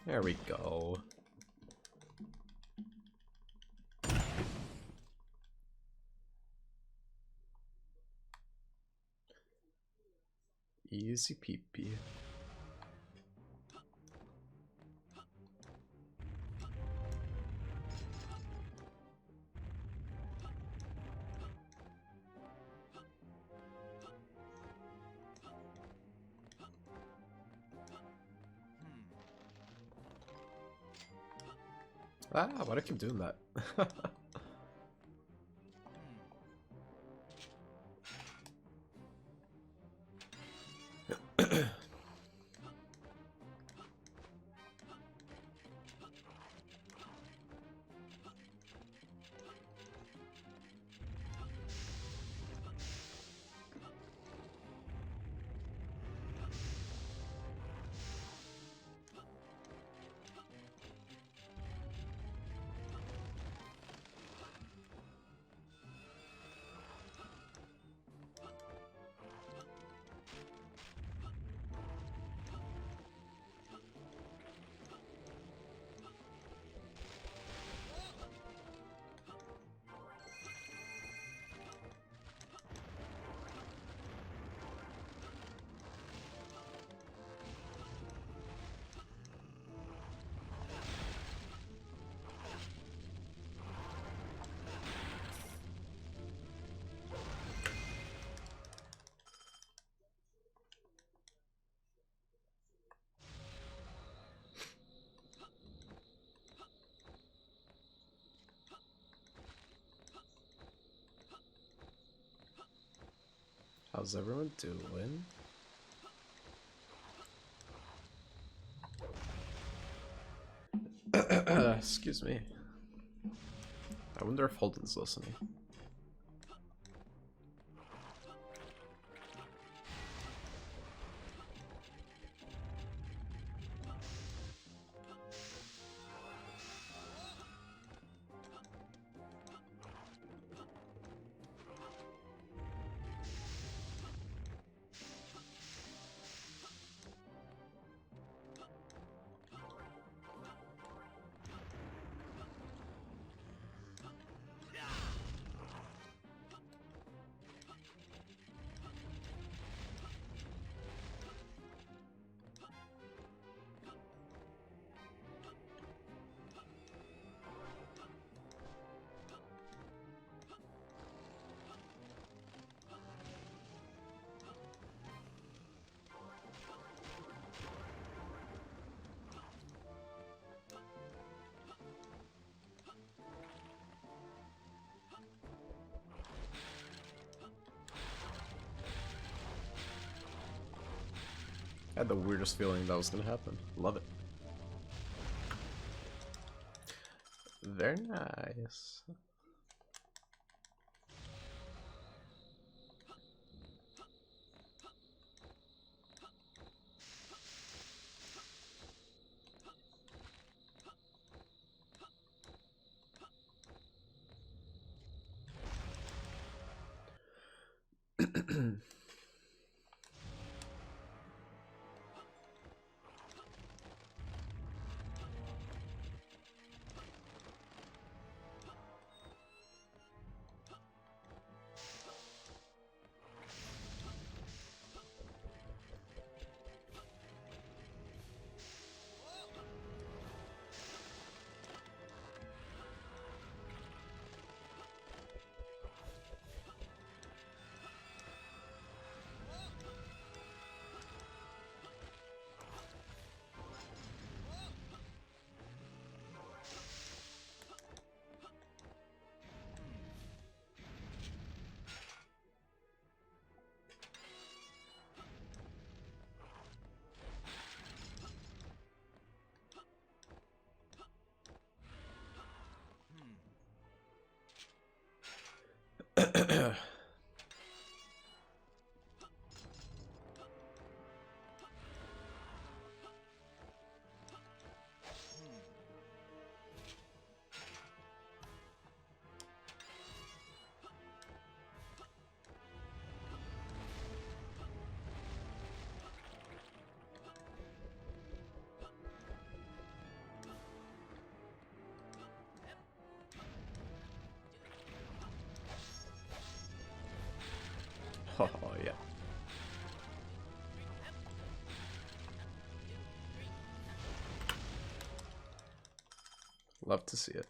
There we go. Easy peepee. Ah, why do I keep doing that? How's everyone doing? Excuse me. I wonder if Holden's listening. I had the weirdest feeling that was gonna happen. Love it. Very nice. Love to see it.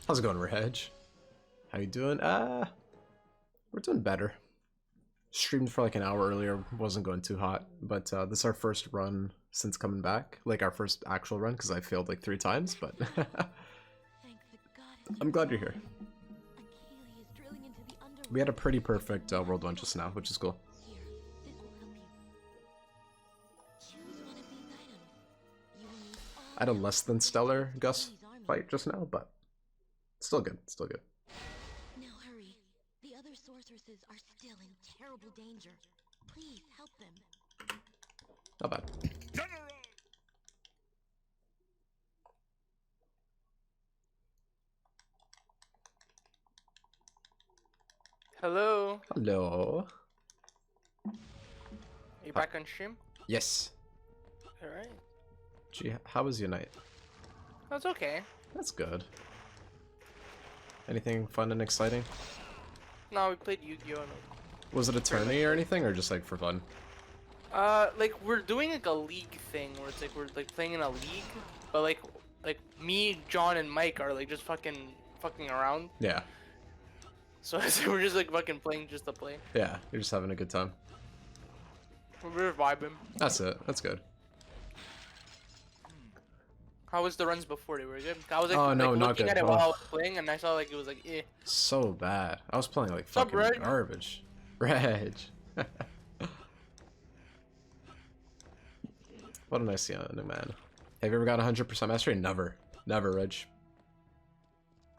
How's it going, Reg? How you doing? We're doing better. Streamed for like an hour earlier, wasn't going too hot, but this is our first run since coming back, like our first actual run, because I failed like 3 times, but I'm glad you're here. We had a pretty perfect World 1 just now, which is cool. I had a less than stellar Gus fight just now, but still good, still good. Now hurry. The other sorceresses are still in terrible danger. Please help them. Not bad. Hello. Hello. Are you back on stream? Yes. Alright. Gee, how was your night? That's okay. That's good. Anything fun and exciting? No, we played Yu-Gi-Oh! Was it a tourney or anything, or just like for fun? Like we're doing like a league thing where it's like we're like playing in a league, but like me, John, and Mike are like just fucking around. Yeah. So we're just like fucking playing just to play. Yeah, you're just having a good time. We're vibing. That's it. That's good. How was the runs before? They were good. I was like, Oh, no, like not looking good. at it while Oh. I was playing, and I saw like it was like eh. So bad. I was playing like What's up, fucking Reg? garbage. Reg. What a nice young man. Have you ever got 100% mastery? Never. Never, Reg.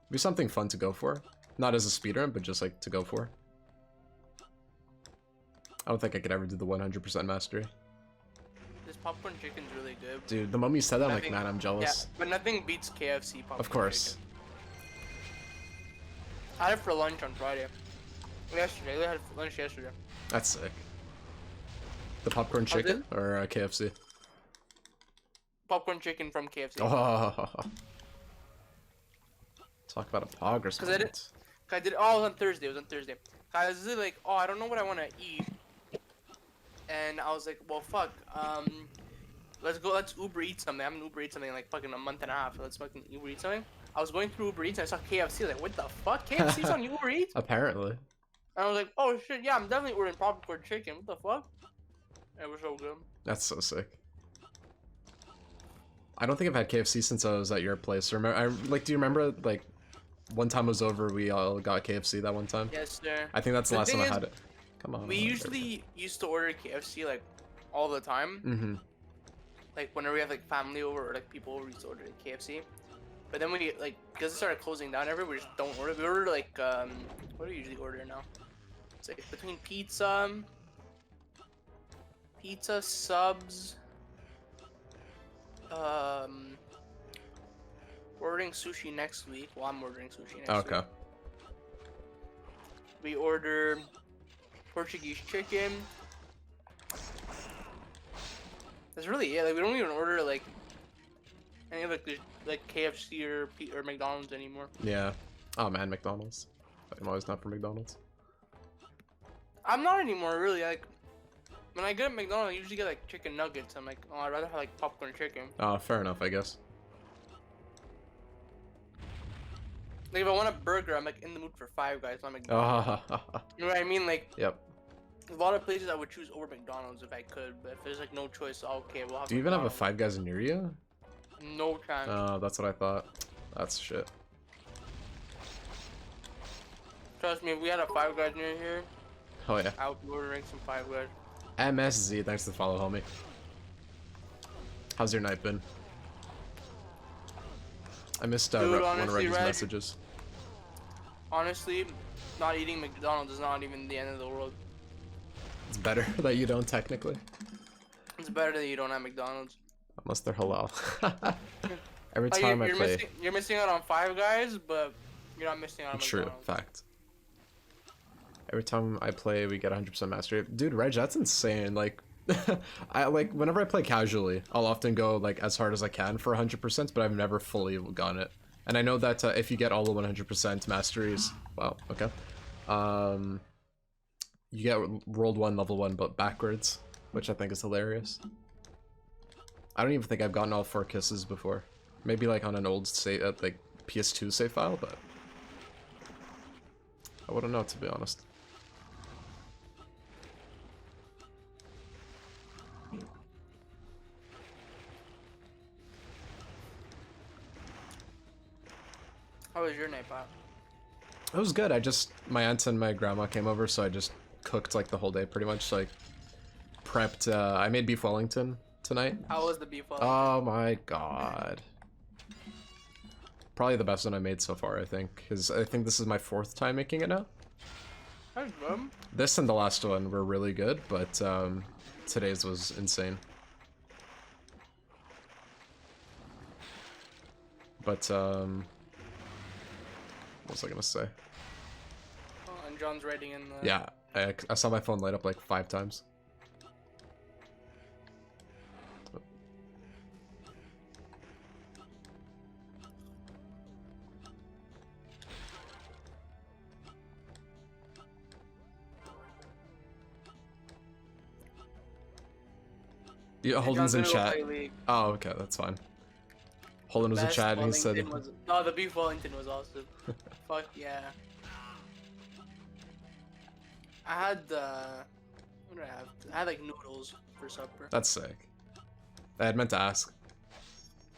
Be something fun to go for. Not as a speedrun, but just like to go for. I don't think I could ever do the 100% mastery. This popcorn chicken's really good. Dude, the moment you said that, I'm like, Nothing- man, I'm jealous. Yeah, but nothing beats KFC popcorn. Of course. Chicken. I had it for lunch on Friday. Yesterday, I had it for lunch yesterday. That's sick. The popcorn How's chicken or KFC? Popcorn chicken from KFC. Oh. Talk about a progress. 'Cause I did- moment. I did. Oh, it was on Thursday. It was on Thursday. I was like, oh, I don't know what I want to eat. and I was like, well, fuck. Let's Uber Eat something. I haven't Uber Eat something in like fucking a month and a half. Let's fucking Uber Eat something. I was going through Uber Eats and I saw KFC. Like, what the fuck? KFC's on Uber Eats? Apparently. And I was like, oh shit, yeah, I'm definitely ordering popcorn chicken. What the fuck? It was so good. That's so sick. I don't think I've had KFC since I was at your place. Remember, do you remember, like, one time I was over, we all got KFC that one time? Yes, sir. I think that's the last time I had it. Come on. We usually used to order KFC, like, all the time. Mm-hmm. Like, whenever we have, like, family over or, like, people over, we used to order KFC. But then we, like, because it started closing down everywhere, we just don't order. We order, like, what do we usually order now? It's, like, between pizza, subs, we're ordering sushi next week. Well, I'm ordering sushi next week. Okay. We order Portuguese chicken. That's really it. Like, we don't even order like any of like KFC or McDonald's anymore. Yeah. Oh man, McDonald's. I'm always not for McDonald's. I'm not anymore, really. Like, when I get at McDonald's, I usually get like chicken nuggets. I'm like, oh, I'd rather have like popcorn chicken. Oh, fair enough, I guess. Like, if I want a burger, I'm like in the mood for Five Guys. I'm like, Oh. you know what I mean? Like, Yep. a lot of places I would choose over McDonald's if I could, but if there's like no choice, okay, we'll have. Do you even have a McDonald's. Five Guys near you? No chance. Oh, that's what I thought. That's shit. Trust me, if we had a Five Guys near here, Oh yeah. I would be ordering some Five Guys. MSZ, thanks for the follow, homie. How's your night been? I missed Dude, one of honestly, Reggie's Reg, messages. Honestly, not eating McDonald's is not even the end of the world. It's better that you don't technically. It's better that you don't have McDonald's. Unless they're halal. Every Like, time I play. you're missing out on Five Guys, but you're not missing out on True, McDonald's. fact. Every time I play, we get 100% mastery. Dude, Reg, that's insane. Like, whenever I play casually, I'll often go like as hard as I can for 100%, but I've never fully gotten it. And I know that if you get all the 100% masteries, wow, okay, you get World 1, Level 1, but backwards, which I think is hilarious. I don't even think I've gotten all 4 kisses before. Maybe like on an old save, like PS2 save file, but I wouldn't know, to be honest. How was your night, Pat? It was good. My aunt and my grandma came over, so I just cooked like the whole day pretty much. Like prepped. I made beef Wellington tonight. How was the beef Wellington? Oh my god. Probably the best one I made so far, I think. Because I think this is my 4th time making it now. That's good. This and the last one were really good, but today's was insane. But what was I gonna say? Oh, and John's writing in the... Yeah, I saw my phone light up like 5 times. Yeah, Holden's in chat. Oh, okay, that's fine. Holden was in Best chat and he said... Wellington was... No, the beef Wellington was awesome. Fuck yeah. I had what did I have? I had like noodles for supper. That's sick. I had meant to ask.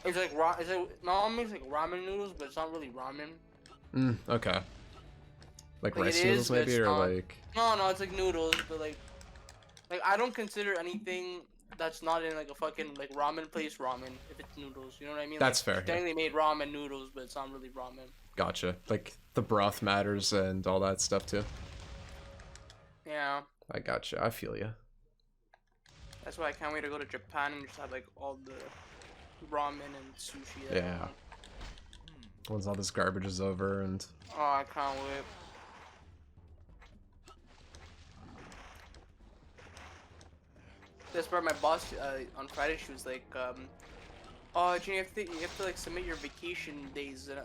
It's like my mom makes like ramen noodles, but it's not really ramen. Okay. Like Like, rice it noodles is, but maybe, it's or not. like... No, it's like noodles, but like I don't consider anything that's not in like a fucking like ramen place ramen if it's noodles. You know what I mean? That's like, fair, Technically made ramen noodles, but it's not really ramen. Gotcha. Like, the broth matters and all that stuff too. Yeah. I gotcha. I feel ya. That's why I can't wait to go to Japan and just have like all the ramen and sushi. That I Yeah. want. Once all this garbage is over and... Oh, I can't wait. That's where my boss on Friday she was like, oh, Jimmy, you have to like submit your vacation days and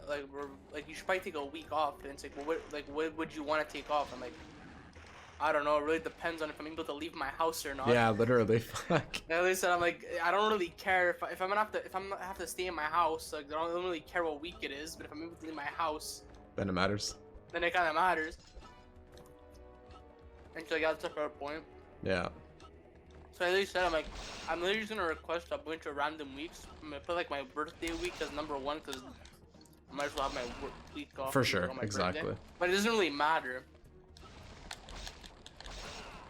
like you should probably take a week off. And it's like, well, what would you want to take off? I'm like, I don't know. It really depends on if I'm able to leave my house or not. Yeah, literally. Fuck. At least I'm like, I don't really care if I'm gonna have to stay in my house. Like, I don't really care what week it is. But if I'm able to leave my house, Then it matters. then it kind of matters. And so, like, that's a fair point. Yeah. So I literally said, I'm literally just gonna request a bunch of random weeks. I'm gonna put like my birthday week as #1 because I might as well have my week off. For sure, on my exactly. birthday. But it doesn't really matter.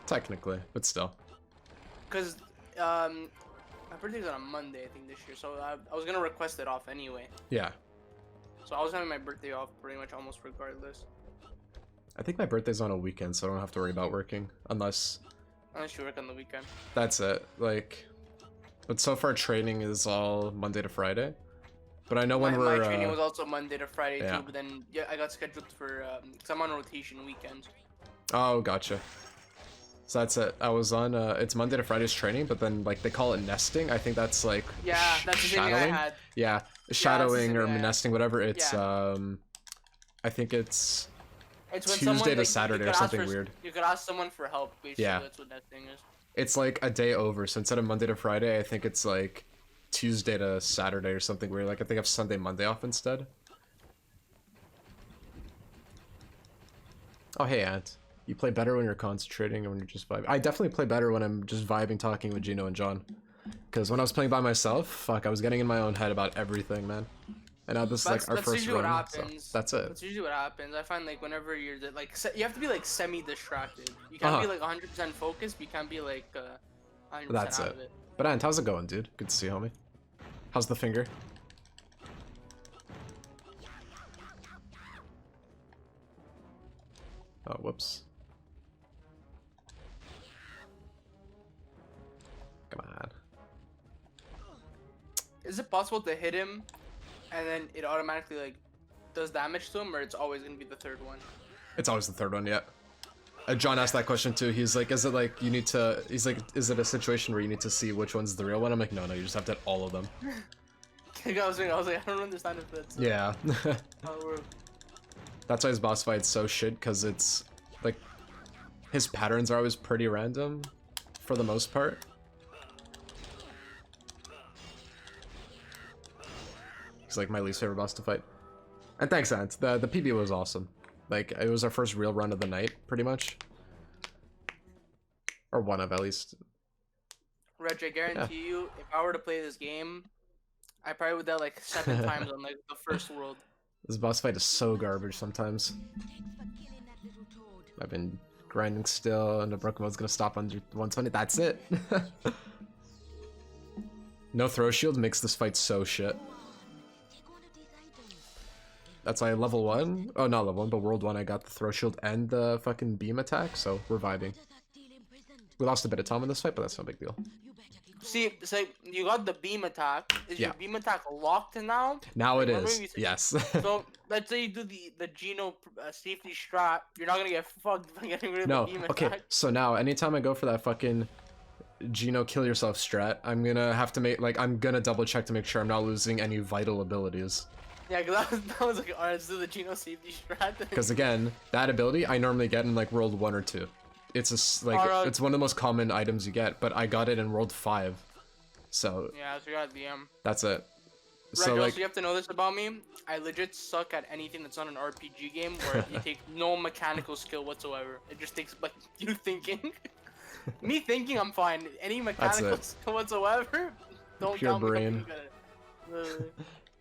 Technically, but still. Because my birthday's on a Monday, I think, this year. So I was gonna request it off anyway. Yeah. So I was having my birthday off pretty much almost regardless. I think my birthday's on a weekend, so I don't have to worry about working. Unless Unless you work on the weekend. that's it. Like, but so far training is all Monday to Friday. But I know when my we're training was also Monday to Friday yeah. too, but then yeah, I got scheduled for because I'm on rotation weekends. Oh, gotcha. So that's it. I was on it's Monday to Friday's training, but then like they call it nesting. I think that's like Yeah, that's the thing I shadowing. had. Yeah, shadowing thing or I had. nesting, whatever. It's Yeah. I think it's It's when Tuesday someone, to like, you Saturday could or ask something for, weird. You could ask someone for help, basically. Yeah. That's what that thing is. It's like a day over. So instead of Monday to Friday, I think it's like Tuesday to Saturday or something weird. Like I think I have Sunday, Monday off instead. Oh hey Ant, you play better when you're concentrating or when you're just vibing. I definitely play better when I'm just vibing, talking with Gino and John. Because when I was playing by myself, fuck, I was getting in my own head about everything, man. And now this is like our That's first usually run, what so happens. that's it. That's usually what happens. I find like whenever you're like you have to be like semi-distracted. You can't be like 100% focused. But you can't be like 100% That's out it. of it. But Ant, how's it going, dude? Good to see you, homie. How's the finger? Oh, whoops. Come on. Is it possible to hit him, and then it automatically like does damage to him, or it's always gonna be the third one? It's always the third one, yeah. John asked that question too. He's like, is it like you need to, he's like, is it a situation where you need to see which one's the real one? I'm like, no, you just have to hit all of them. I was like, I don't understand if that's Yeah. how it works. That's why his boss fight's so shit, because it's like his patterns are always pretty random for the most part. He's like my least favorite boss to fight. And thanks, Ant. The PB was awesome. Like, it was our first real run of the night, pretty much. Or one of, at least. Reg, I guarantee you, if I were to play this game, I probably would die like 7 times on like the first world. This boss fight is so garbage sometimes. I've been grinding still, and the broken mode's gonna stop under 120. That's it. No throw shield makes this fight so shit. That's why level 1, oh not level 1, but world 1 I got the throw shield and the fucking beam attack, so we're vibing. We lost a bit of time in this fight, but that's no big deal. See, it's like you got the beam attack. Is your Yeah. beam attack locked now? Now it Remember is, we said- yes. So let's say you do the Geno safety strat, you're not gonna get fucked by getting rid of No, the beam okay, attack. so now anytime I go for that fucking Geno kill yourself strat, I'm gonna have to make, like, I'm gonna double check to make sure I'm not losing any vital abilities. Yeah, cause that was like, alright, let's do the Geno safety strat. Because again, that ability I normally get in like world 1 or 2. It's like, it's one of the most common items you get, but I got it in world 5. So Yeah, so you got DM. that's it. Right, So also, like, you have to know this about me. I legit suck at anything that's not an RPG game where you take no mechanical skill whatsoever. It just takes like you thinking. Me thinking, I'm fine. Any mechanical it. skill whatsoever, don't Pure count me brain. completely good at it. Literally.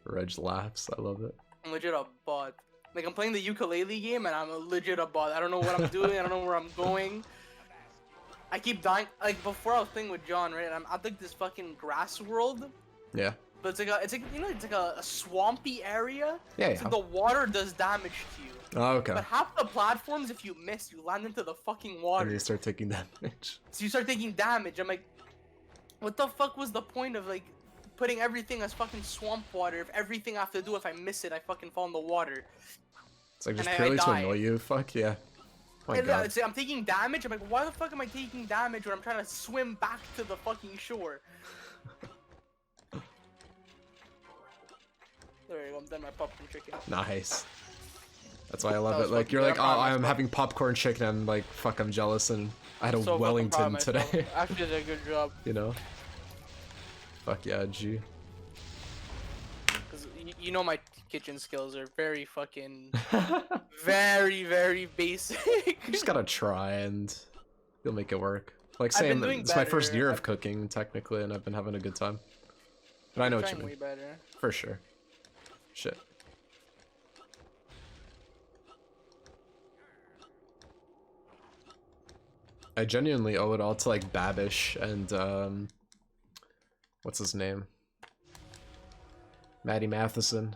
Reg laughs, I love it. I'm legit a bot. Like, I'm playing the ukulele game and I'm a legit a bot. I don't know what I'm doing. I don't know where I'm going. I keep dying. Like, before I was playing with John, right? I'm at like this fucking grass world. Yeah. But it's like you know, it's like a swampy area. Yeah, So the water does damage to you. Oh, okay. But half the platforms, if you miss, you land into the fucking And water. you start taking damage. So you start taking damage. I'm like, what the fuck was the point of like putting everything as fucking swamp water if everything I have to do if I miss it, I fucking fall in the water. It's like just And I purely to die. annoy you. Fuck yeah. Oh my And god. it's like, I'm taking damage. I'm like, why the fuck am I taking damage when I'm trying to swim back to the fucking shore? There you go. I'm done my pumpkin chicken. Nice. That's why I love That it. was Like fucking you're good. like, I'm oh, proud of I'm myself. having popcorn chicken. I'm like, fuck, I'm jealous, and I had a So fucking proud of Wellington myself. today. Actually did a good job. You know. Fuck yeah, G. Cause you know my kitchen skills are very fucking, very very basic. You just gotta try and you'll make it work. Like I've been same, doing it's my first better. year of cooking technically, and I've been having a good time. But I know what you Trying way mean, better. for sure. Shit. I genuinely owe it all to like Babish and what's his name? Maddie Matheson.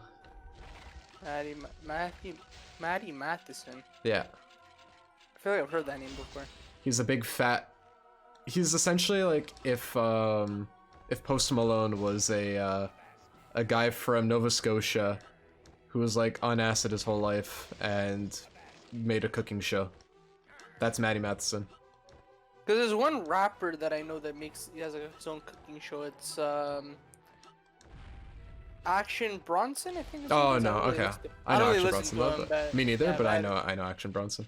Maddie Matheson. Yeah. I feel like I've heard that name before. He's a big fat. He's essentially like if Post Malone was a guy from Nova Scotia who was like on acid his whole life and made a cooking show. That's Maddie Matheson. Cause there's one rapper that I know that he has like, his own cooking show. It's Action Bronson, I think. Oh no, okay. I know Action listen Bronson, to love him, it. but Me neither, yeah, but I know Action Bronson.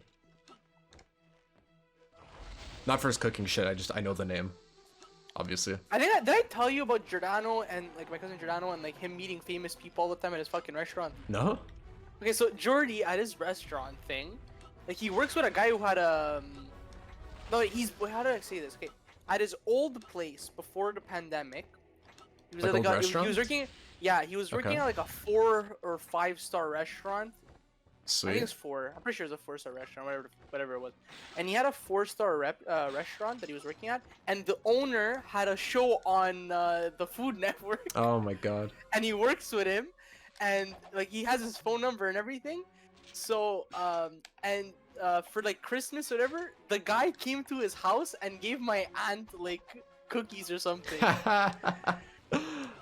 Not for his cooking shit. I know the name, obviously. I think did I tell you about Giordano and like my cousin Giordano and like him meeting famous people all the time at his fucking restaurant? No. Okay, so Jordy at his restaurant thing, like he works with a guy who had no, how do I say this? Okay, at his old place before the pandemic, he was Like at like old he was restaurant? working. Yeah, he was working Okay. at like a 4 or 5 star restaurant. I think Sweet. it's 4. I'm pretty sure it's a 4-star restaurant, whatever it was. And he had a 4-star restaurant that he was working at, and the owner had a show on the Food Network, Oh my god. and he works with him, and like he has his phone number and everything. So for like Christmas or whatever, the guy came to his house and gave my aunt like cookies or something.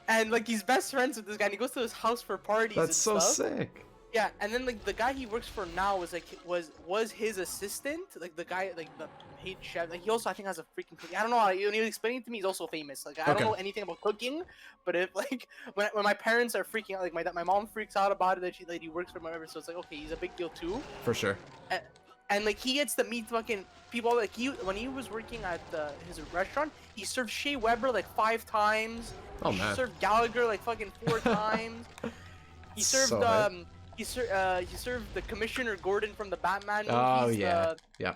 And like he's best friends with this guy, and he goes to his house for parties. That's and so stuff. sick. Yeah, and then like the guy he works for now was his assistant, like the guy like the paid chef. Like he also I think has a freaking cooking. I don't know. When he was explaining it to me, he's also famous. Like I don't Okay. know anything about cooking, but if like when my parents are freaking out, like my mom freaks out about it that he works for him, whatever. So it's like okay, he's a big deal too. For sure. And like he gets to meet fucking people. Like when he was working at his restaurant, he served Shea Weber like 5 times. Oh He man. served Gallagher like fucking 4 times. He served So hype. he served the Commissioner Gordon from the Batman movies. Oh yeah. Yeah.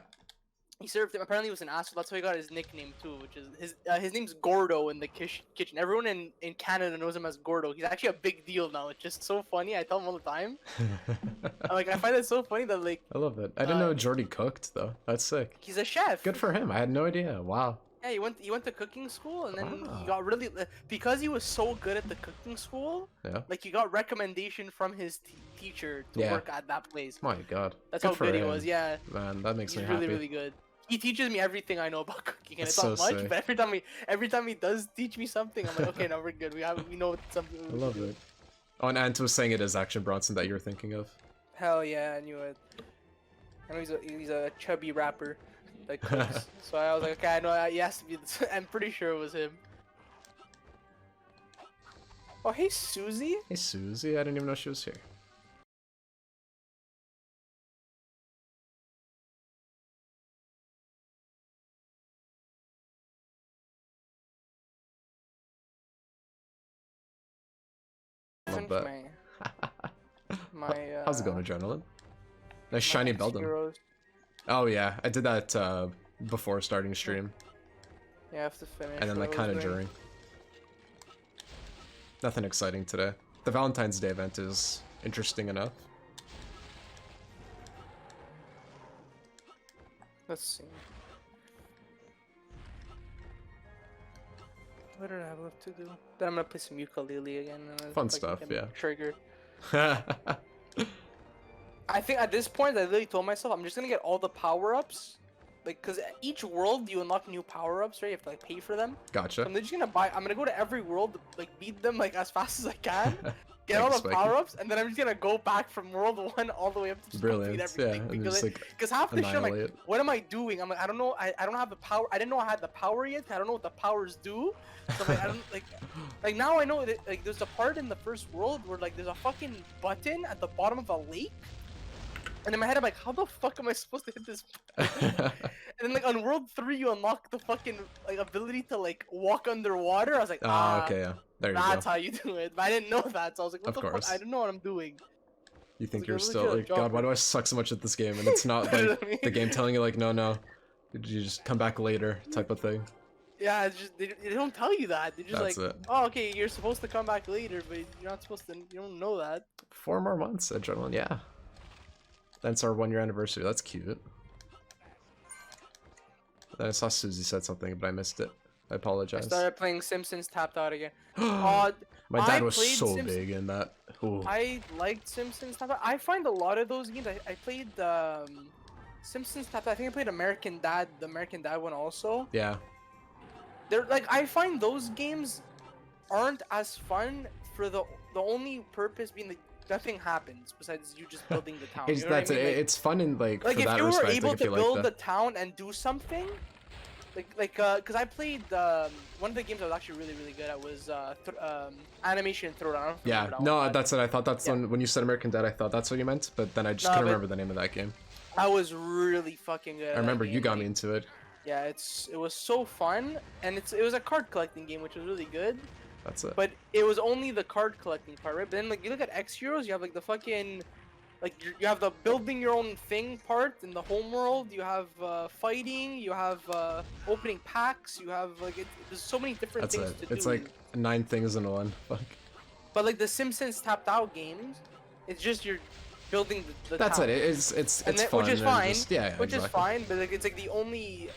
He served him. Apparently, he was an asshole. That's why he got his nickname too, which is his name's Gordo in the kitchen. Everyone in Canada knows him as Gordo. He's actually a big deal now. It's just so funny. I tell him all the time. Like I find it so funny that like I love it. I didn't know Jordy cooked though. That's sick. he's a chef. Good for him. I had no idea. Wow. Yeah, he went to cooking school, and then Ah. he got really because he was so good at the cooking school. Yeah. Like he got recommendation from his teacher to Yeah. work at that place. My god. That's Good how for good he him. was. Yeah, Man, that makes he's me really happy. really good. He teaches me everything I know about cooking, and That's it's not so much. sick. But every time he does teach me something, I'm like, okay, no, we're good. We know something. I love it. Oh, and Ant was saying it is Action Bronson that you were thinking of. Hell yeah, I knew it. I know he's a chubby rapper that cooks. So I was like, okay, I know he has to be. I'm pretty sure it was him. Oh, hey Susie. Hey Susie, I didn't even know she was here. Love that. How's it going, Adrenaline? Nice shiny Beldum. Heroes. Oh yeah, I did that before starting stream, Yeah, I have to finish. and then like what I kind was of doing. during. Nothing exciting today. The Valentine's Day event is interesting enough. Let's see. What did I have left to do? Then I'm gonna play some ukulele again. And then Fun if I can stuff, get yeah. Triggered. I think at this point, I literally told myself I'm just gonna get all the power-ups, like, cause each world you unlock new power-ups, right? You have to like pay for them. So Gotcha. I'm just gonna I'm gonna go to every world, like beat them like as fast as I can, get all Thanks, the Mikey. power-ups, and then I'm just gonna go back from world 1 all the way up to just complete Brilliant. Yeah, everything. and because just like because half the shit, I'm like, annihilate. what am I doing? I'm like, I don't know. I don't have the power. I didn't know I had the power yet. I don't know what the powers do. So I'm like, I don't like now I know that like there's a part in the first world where like there's a fucking button at the bottom of a lake, And in my head, I'm like, how the fuck am I supposed to hit this? And then like on World 3, you unlock the fucking like ability to like walk underwater. I was like, Okay, yeah. There you that's go. how you do it. But I didn't know that, so I was like, what Of the fuck? course. I don't know what I'm doing. You think like, you're I really still should've like, jumped God, why it. do I suck so much at this game? And it's not like the game telling you like, no, no, you just come back later type of thing. Yeah, it's just they don't tell you that. They're just That's like, it. oh, okay, you're supposed to come back later, but you're not supposed to. You don't know that. 4 more months, Adrenaline, yeah. That's our 1-year anniversary. That's cute. Then I saw Susie said something, but I missed it. I I apologize. started playing Simpsons Tapped Out again. My dad I was played so big in that. Ooh. I liked Simpsons Tapped Out. I find a lot of those games. I played Simpsons Tapped Out. I think I played American Dad, the American Dad one also. Yeah. They're like I find those games aren't as fun for the only purpose being that nothing happens besides you just building the town. It's, You know what I that's mean? it. Like, It's fun in like for if that you were respect. able Like, if to you build like the that. town and do something, cause I played one of the games I was actually really good at was Animation Throwdown. Yeah. No, that's it. I thought that's when you said American Dad, I thought that's what you meant, but then I just couldn't remember the name of that game. I was really fucking good. I remember you got me into it. Yeah, it was so fun, and it was a card collecting game, which was really good. That's it. But it was only the card collecting part, right? But then like you look at X Heroes, you have like the fucking, like you have the building your own thing part in the home world. You have fighting. You have opening packs. You have like there's so many different That's things it. to do. It's like 9 things in one. Fuck. But like the Simpsons Tapped Out games, it's just you're building the That's town. it. It's And then- fun. which is and fine. just- yeah, Which exactly. is fine, but like it's like the only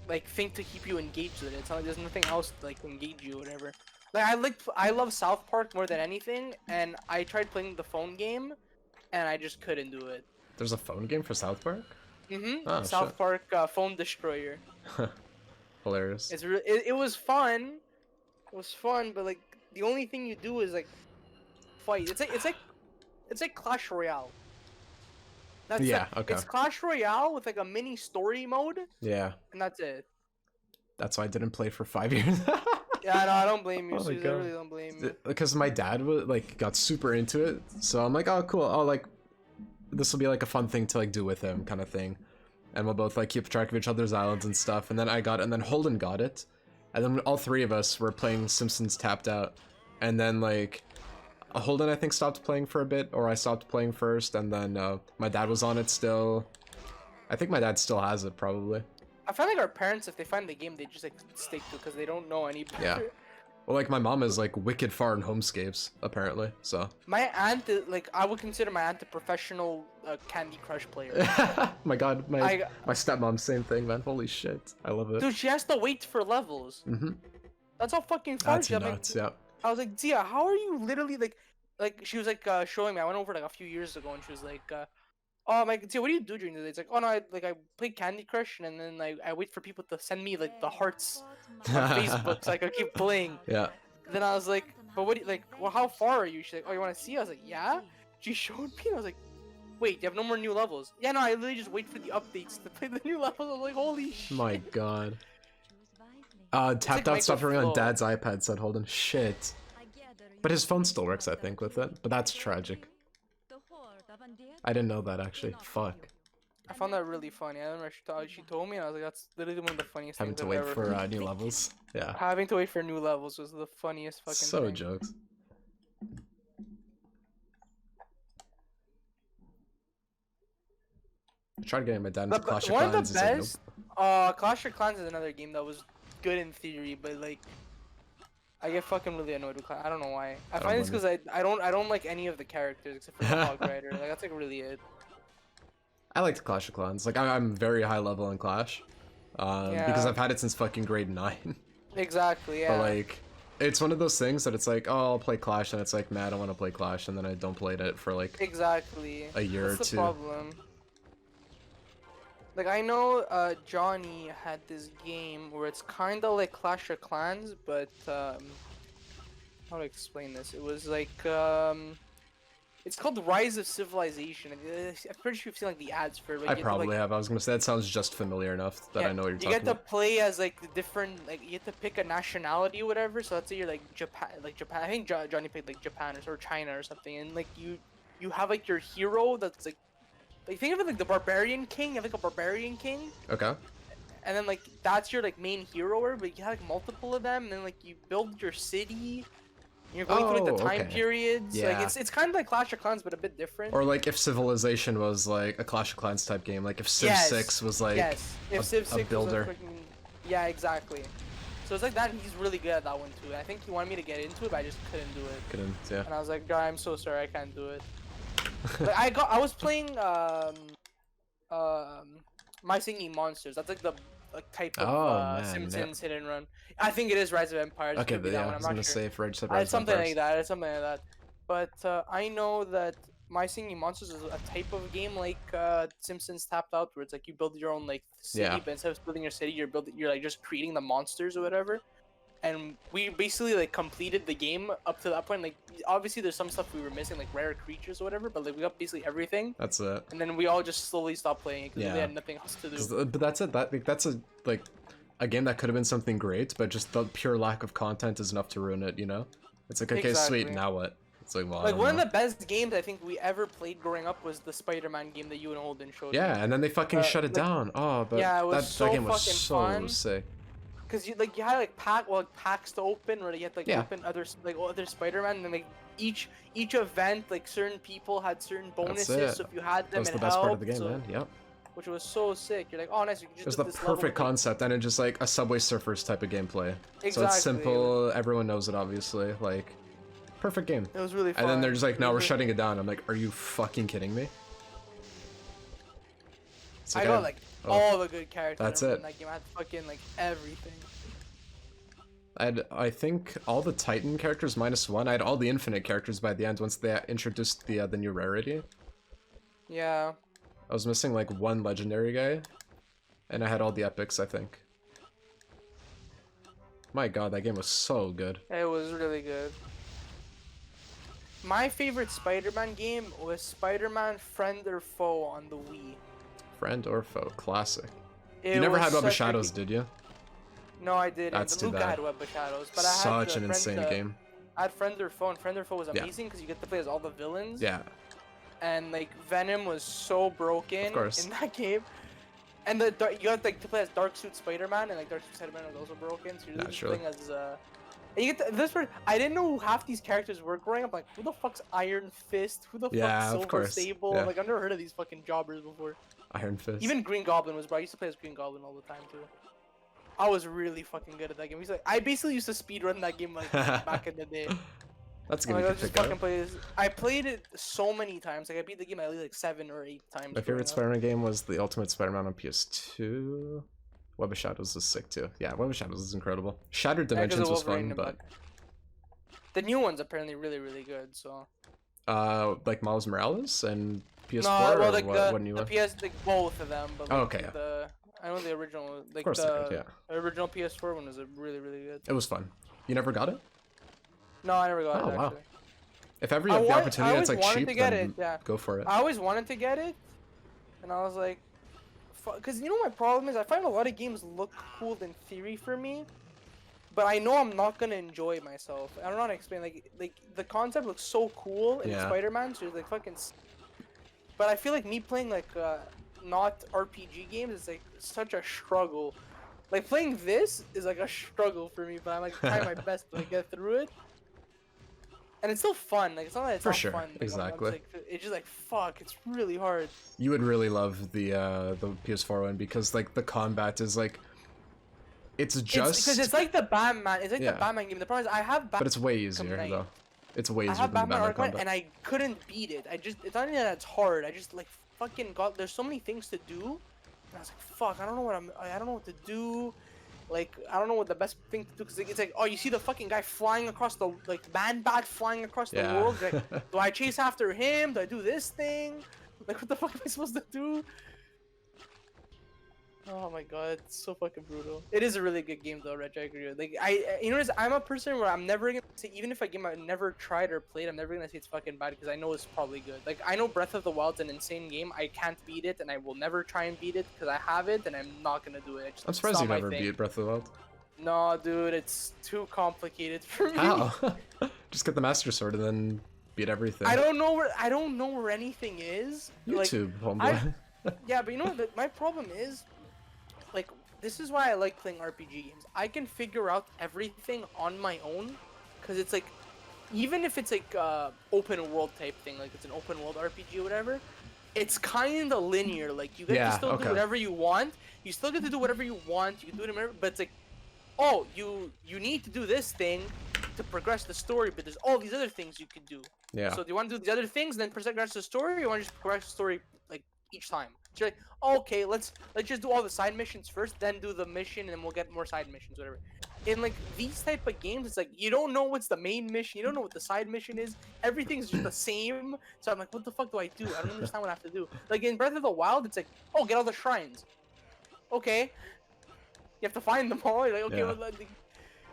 like thing to keep you engaged with it. It's not like there's nothing else to like engage you or whatever. Like I love South Park more than anything, and I tried playing the phone game, and I just couldn't do it. There's a phone game for South Park? Oh, South shit. Park Phone Destroyer. Hilarious. It was fun. It was fun, but like the only thing you do is like fight. It's like Clash Royale. That's Yeah, like, okay. It's Clash Royale with like a mini story mode, Yeah. and that's it. That's why I didn't play for 5 years. Yeah, no, I don't blame you. Oh my Susie, I God. really don't blame you. Because my dad was like got super into it, so I'm like, oh cool, oh like this will be like a fun thing to like do with him, kind of thing, and we'll both like keep track of each other's islands and stuff. And then I got it, and then Holden got it, and then all 3 of us were playing Simpsons Tapped Out, and then like Holden I think stopped playing for a bit, or I stopped playing first, and then my dad was on it still. I think my dad still has it probably. I find like our parents, if they find the game, they just like stick to it because they don't know any better. Yeah. Well, like my mom is like wicked far in homescapes apparently, so. My aunt, like I would consider my aunt a professional Candy Crush player. My God, my stepmom, same thing, man. Holy shit, I love it. Dude, she has to wait for levels. That's how fucking far That's she. nuts, yeah. I was like, Zia, how are you literally like she was like showing me. I went over like a few years ago, and she was like, oh my, Zia, what do you do during the day? It's like, oh no, I play Candy Crush, and then I wait for people to send me like the hearts on Facebook so I could keep playing. Yeah. Then I was like, but what do you, like, well, how far are you? She's like, oh, you want to see? I was like, yeah. She showed me, and I was like, wait, you have no more new levels? Yeah, no, I literally just wait for the updates to play the new levels. I was like, holy shit. My God. Tapped like Out stopped running on Flow. Dad's iPad, said Holden. Shit. But his phone still works, I think, with it. But that's tragic. I didn't know that, actually. Fuck. I found that really funny. I remember she told me, and I was like, that's literally one of the funniest Having things to I've wait ever for new levels. Yeah. Having to wait for new levels was the funniest fucking So thing. jokes. I tried getting my dad into Clash of One of Clans. the He said, best, Clash of Clans is another game that was good in theory, but like, I get fucking really annoyed with Clash. I don't know why. I find it's because I don't like any of the characters except for the Hog Rider. Like that's like really it. I liked Clash of Clans. Like I'm very high level in Clash, because I've had it since fucking grade 9. Exactly. Yeah. But like, it's one of those things that it's like, oh, I'll play Clash, and it's like, man, I don't want to play Clash, and then I don't play it for like exactly a year That's or the 2. problem. Like I know Johnny had this game where it's kind of like Clash of Clans, but how to explain this? It was like it's called Rise of Civilization. I'm pretty sure you've seen like the ads for it. Like, I probably have. I was gonna say that sounds just familiar enough that I know what you're talking You get to about. play as like the different, like you get to pick a nationality or whatever. So let's say you're like Japan. I think Johnny picked like Japan or China or something, and like you you have like your hero that's like think of it like the barbarian king. You have like a barbarian king, Okay. and then like that's your like main hero, but you have like multiple of them, and then like you build your city. And you're going through like the time okay. periods. Yeah. Like it's kind of like Clash of Clans, but a bit different. Or like if Civilization was like a Clash of Clans type game, like if Civ 6 was like if Civ 6 builder. was a freaking... Yeah, exactly. So it's like that. He's really good at that one too. I think he wanted me to get into it, but I just couldn't do it. Couldn't, yeah. And I was like, "God, I'm so sorry, I can't do it." But I was playing My Singing Monsters. That's like the type of Simpsons hit and run. I think it is Rise of Empires. Okay, but yeah, I was gonna say if Rise of Empires. It's something like that. It's something like that. But I know that My Singing Monsters is a type of game like Simpsons Tapped Out, where it's like you build your own like city, but instead of building your city, you're like just creating the monsters or whatever. And we basically like completed the game up to that point. Like obviously there's some stuff we were missing, like rare creatures or whatever, but like we got basically everything. That's it. And then we all just slowly stopped playing because we had nothing else to do. But that's it. That's a game that could have been something great, but just the pure lack of content is enough to ruin it. You know, it's like okay, sweet, now what? It's like, well, like one of the best games I think we ever played growing up was the Spider-Man game that you and Holden showed me. Yeah, and then they fucking shut it down. Oh, but yeah, it was that game was fucking so fun. sick. Cause you had like packs to open, or you had to like open other Spider-Man, and then like each event, like certain people had certain bonuses. So if you had them, that was the best part of the game, man. Yep. Which was so sick. You're like, oh nice. You can just it was the perfect concept, and it's just like a Subway Surfers type of gameplay. Exactly. So it's simple. Everyone knows it, obviously. Like, perfect game. It was really fun. And then they're just like, no, we're shutting it down. I'm like, are you fucking kidding me? Like, I got like all the good characters. That's it. In that game. I had fucking like everything. I think all the Titan characters -1. I had all the Infinite characters by the end once they introduced the new rarity. Yeah. I was missing like one legendary guy, and I had all the epics, I think. My god, that game was so good. It was really good. My favorite Spider-Man game was Spider-Man Friend or Foe on the Wii. Friend or Foe, classic. You never had Web of Shadows, did you? No, I didn't. That's too Luca bad. had Web of Shadows, but I had such an insane game. I had Friend or Foe, and Friend or Foe was amazing because you get to play as all the villains. Yeah. And like Venom was so broken in that game. And you had like to play as Dark Suit Spider-Man, and like Dark Suit Spider-Man was also broken. So you're just playing as and you get this part. I didn't know who half these characters were growing up. Like, who the fuck's Iron Fist? Who the fuck's Silver Sable? Yeah. Like, I've never heard of these fucking jobbers before. Iron Fist. Even Green Goblin was, bro. I used to play as Green Goblin all the time too. I was really fucking good at that game. I basically used to speedrun that game like back in the day. That's good. I played it so many times. Like I beat the game at least like 7 or 8 times. My favorite Spider-Man game was the Ultimate Spider-Man on PS2. Web of Shadows is sick too. Yeah, Web of Shadows is incredible. Shattered Dimensions was fun, but the new one's apparently really, really good. So. Like Miles Morales and PS4. No, well, like what new the PS, like both of them. But like, okay. I know the original, like the original PS4 one was really, really good. It was fun. You never got it? No, I never got it. Oh wow. Actually. If ever you have the opportunity, it's like cheap, to get then it, go for it. I always wanted to get it, and I was like, because you know my problem is I find a lot of games look cool in theory for me, but I know I'm not gonna enjoy myself. I don't know how to explain. Like the concept looks so cool in Spider-Man, so it's like fucking. But I feel like me playing like not RPG games is like such a struggle. Like playing this is like a struggle for me, but I'm like trying my best to like, get through it. And it's still fun. Like it's not that it's not fun. Like, exactly. It's just like fuck. It's really hard. You would really love the PS4 one because like the combat is like, it's just because it's like the Batman. It's like the Batman game. The problem is I have Batman. But it's way easier though. It's way easier than Batman Batman combat. And I couldn't beat it. It's not even that it's hard. I just like fucking got. There's so many things to do. And I was like, fuck. I don't know what to do. Like, I don't know what the best thing to do, because it's like, oh, you see the fucking guy flying across the, like, Man-Bat flying across the world? Like, do I chase after him? Do I do this thing? Like, what the fuck am I supposed to do? Oh my god, it's so fucking brutal. It is a really good game though, Reg, I agree with. Like, you know, I'm a person where I'm never gonna say, even if a game I've never tried or played, I'm never gonna say it's fucking bad, because I know it's probably good. Like, I know Breath of the Wild's an insane game. I can't beat it, and I will never try and beat it, because I have it, and I'm not gonna do it. I'm surprised you never beat Breath of the Wild. No, dude, it's too complicated for me. How? Just get the Master Sword and then beat everything. I don't know where anything is. YouTube, Like, homeboy. yeah, but you know what? My problem is, like, this is why I like playing RPG games. I can figure out everything on my own, because it's like, even if it's like open world type thing, like it's an open world RPG or whatever, it's kind of linear. Like you get to still do whatever you want. You still get to do whatever you want. You can do it whatever, but it's like, oh, you need to do this thing to progress the story, but there's all these other things you could do. Yeah. So do you want to do these other things, then progress the story, or you want to just progress the story like each time? So you're like, oh, okay, let's just do all the side missions first, then do the mission, and then we'll get more side missions, whatever. In like these type of games, it's like you don't know what's the main mission, you don't know what the side mission is. Everything's just the same. So I'm like, what the fuck do I do? I don't understand what I have to do. Like in Breath of the Wild, it's like, oh, get all the shrines. Okay. You have to find them all. You're like, okay, well,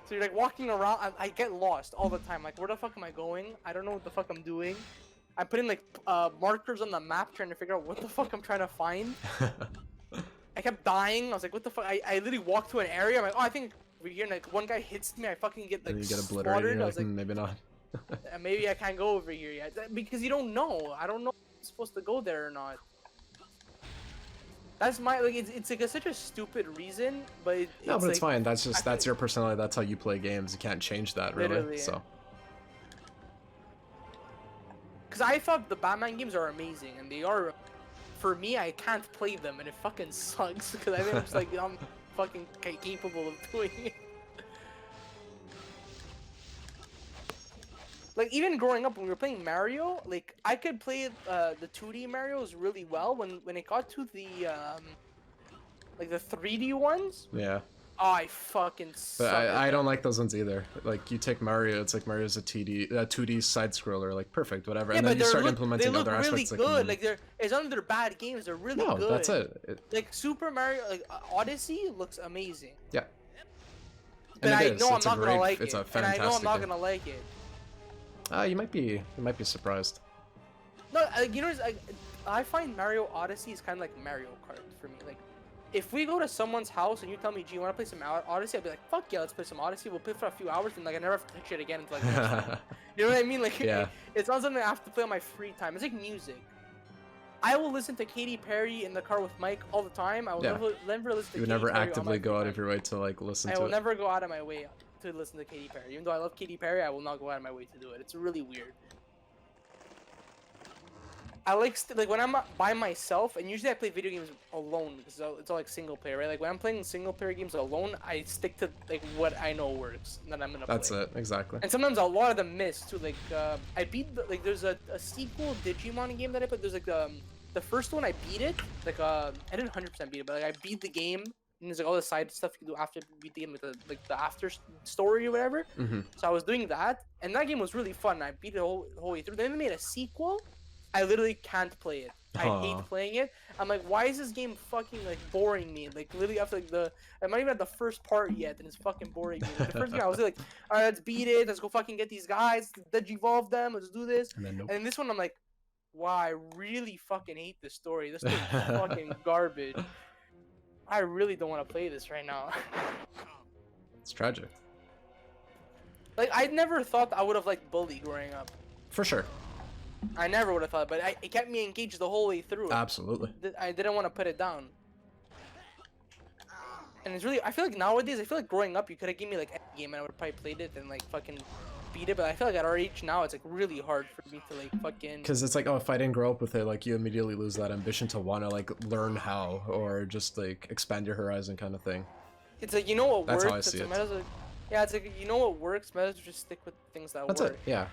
so you're like walking around. I get lost all the time. Like, where the fuck am I going? I don't know what the fuck I'm doing. I'm putting like markers on the map trying to figure out what the fuck I'm trying to find. I kept dying. I was like, what the fuck? I literally walked to an area. I'm like, oh, I think over here. And, like one guy hits me. I fucking get like and you get slaughtered. obliterated. I was like, maybe not. maybe I can't go over here yet because you don't know. I don't know if I'm supposed to go there or not. That's my like. It's like such a stupid reason, but no, but it's like, fine. That's just that's your personality. That's how you play games. You can't change that, really. Literally, so. Because I thought the Batman games are amazing, and they are. For me, I can't play them, and it fucking sucks. Because I think I'm just like I'm fucking capable of doing it. Like even growing up when we were playing Mario, like I could play the 2D Marios really well. When it got to the like the 3D ones. Yeah. Oh, I fucking suck. But I don't like those ones either. Like you take Mario, it's like Mario's a 2D side scroller, like perfect, whatever. Yeah, and then you start implementing they look other really aspects. good. Like it's none of their bad games. They're really good. No, that's it. Like Super Mario, like Odyssey looks amazing. Yeah. But I know I'm It's not gonna like it's it, a and fantastic I know I'm not game. gonna like it. You might be surprised. No, you know, I find Mario Odyssey is kind of like Mario Kart for me. Like, if we go to someone's house and you tell me, "Gee, you want to play some Odyssey?" I'd be like, "Fuck yeah, let's play some Odyssey. We'll play for a few hours, and like I never have to touch it again until like next time." You know what I mean? Like, yeah. It's not something I have to play on my free time. It's like music. I will listen to Katy Perry in the car with Mike all the time. I will never listen to. You would never actively go out of your way to like listen to it. I will never go out of my way to listen to Katy Perry. Even though I love Katy Perry, I will not go out of my way to do it. It's really weird. I like when I'm by myself, and usually I play video games alone because it's all like single player, right? Like when I'm playing single player games alone, I stick to like what I know works that I'm gonna play. That's it, exactly. And sometimes a lot of them miss too. Like I beat there's a sequel Digimon game that I played. There's like the first one I beat it. Like I didn't 100% beat it, but like I beat the game. And there's like all the side stuff you can do after you beat the game, like the after story or whatever. Mm-hmm. So I was doing that, and that game was really fun. I beat it the whole way through. Then they made a sequel. I literally can't play it. I hate playing it. I'm like, why is this game fucking like boring me? Like literally after like I'm not even at the first part yet, and it's fucking boring me. Like, the first game I was like, all right, let's beat it. Let's go fucking get these guys. Digivolve them. Let's do this. And then nope. And this one I'm like, wow, I really fucking hate this story. This thing's fucking garbage. I really don't want to play this right now. It's tragic. Like I never thought I would have liked Bully growing up. For sure. I never would have thought, but it kept me engaged the whole way through. Absolutely. I didn't want to put it down. And it's really, I feel like nowadays, I feel like growing up, you could have given me like any game and I would have probably played it and like fucking beat it. But I feel like at our age now, it's like really hard for me to like fucking. Because it's like, oh, if I didn't grow up with it, like you immediately lose that ambition to want to like learn how or just like expand your horizon kind of thing. It's like, you know what That's works? how I see it. Yeah, it's like, you know what works? Might as well just stick with things that work. That's it, yeah.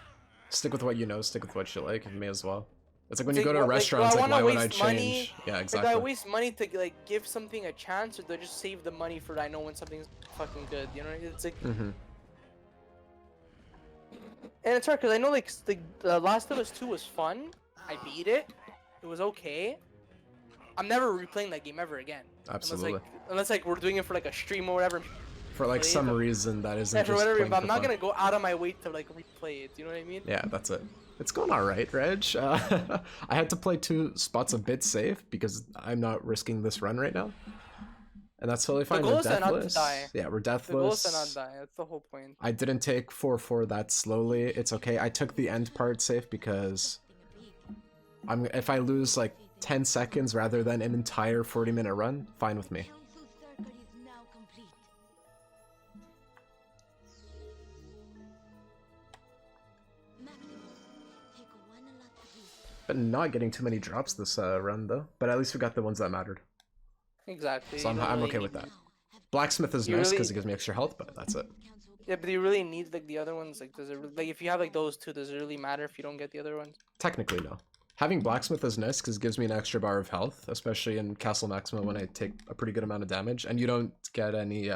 Stick with what you know, stick with what you like, and may as well. It's like when you like, go to a restaurant, it's like, why would I change? Money? Yeah, exactly. Did I waste money to like give something a chance, or do I just save the money for I know when something's fucking good? You know, it's like. Mm-hmm. And it's hard because I know like the Last of Us 2 was fun. I beat it. It was okay. I'm never replaying that game ever again. Absolutely. Unless like we're doing it for like a stream or whatever. For like some reason that isn't just whatever, playing but I'm for not fun. gonna go out of my way to like replay it. You know what I mean? Yeah, that's it. It's going all right, Reg. I had to play 2 spots a bit safe because I'm not risking this run right now. And that's totally fine. goal We're is to not deathless. die. Yeah, we're The goal is to deathless. not die. That's the whole point. I didn't take 4-4 that slowly. It's okay. I took the end part safe because if I lose like 10 seconds rather than an entire 40-minute run, fine with me. Council circuit is now complete. Maximo, take one last leap. But not getting too many drops this run though. But at least we got the ones that mattered. Exactly. So you don't I'm really okay need- with that. Blacksmith is You nice really- because it gives me extra health, but that's it. Yeah, but do you really need like the other ones? Like, does it like if you have like those two, does it really matter if you don't get the other ones? Technically, no. Having Blacksmith is nice because it gives me an extra bar of health, especially in Castle Maximo when I take a pretty good amount of damage, and you don't get any